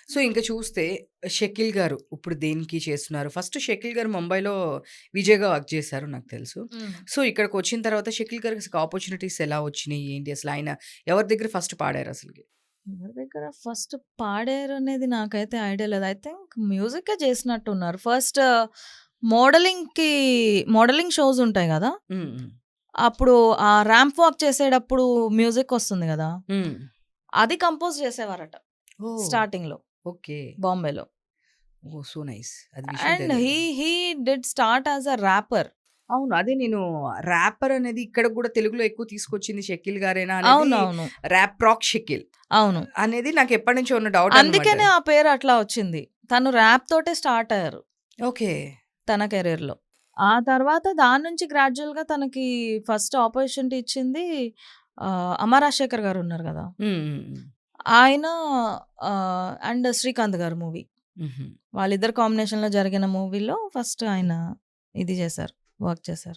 So, ఇంక చూస్తే 'షకీల్' గారు ఇప్పుడు దేనికి చేస్తున్నారు? ఫస్ట్ 'షకీల్' గారు ముంబైలో విజయ్‌గా వర్క్ చేశారు నాకు తెలుసు. హ్మ్. సో, ఇక్కడికొచ్చిన తర్వాత 'షకీల్' గారికి అసలు ఆపర్చునిటీస్ ఎలా వచ్చినియి? ఏంటి అసలు? ఆయన ఎవరి దగ్గర ఫస్ట్ పాడారసలకి? ఎవరి దగ్గర ఫస్ట్ పాడారనేది నాకైతే ఐడియా లేదు. ఐ థింక్ మ్యూజికే చేసినట్టున్నారు. ఫస్ట్ మోడలింగ్‌కి మోడలింగ్ షోస్ ఉంటాయి గదా! హ్మ్. హ్మ్. అప్పుడు ఆ ర్యాంప్ వాక్ చేసేటప్పుడు మ్యూజిక్ వస్తుంది గదా! హ్మ్. అది కంపోజ్ చేసేవారట ఓహ్! స్టార్టింగ్‌లో ఓకే. బాంబేలో. ఓహ్! So nice. అది విషయం అండ్ తెలీదు. He did start as a rapper. అవును. అదే నేను ర్యాపర్ అనేది ఇక్కడికి గూడా తెలుగులో ఎక్కువ తీసుకొచ్చింది 'షకీల్' గారేనా అనేది అవునవును. ర్యాప్ రాక్ 'షకీల్' అవును. అనేది నాకెప్పటినుంచో ఉన్న డౌట్ అన్నమాట. అందుకనే ఆ పేరు అట్లా వచ్చింది. తను ర్యాప్ తోటే స్టార్ట్ అయ్యారు ఓకే. తన కెరియర్‌లో. ఆ తర్వాత దాని నుంచి గ్రాడ్యుయల్‌గా తనకి ఫస్ట్ ఆపర్చునిటీ ఇచ్చింది 'అమ రాజశేఖర్' గారు ఉన్నారు గదా! హ్మ్. హ్మ్. హ్మ్. ఆయన అండ్ 'శ్రీకాంత్' గారు మూవీ. హుహు. వాళ్ళిద్దరి కాంబినేషన్‌లో జరిగిన మూవీలో ఫస్ట్ ఆయన ఇది చేశారు. వర్క్ చేశారు.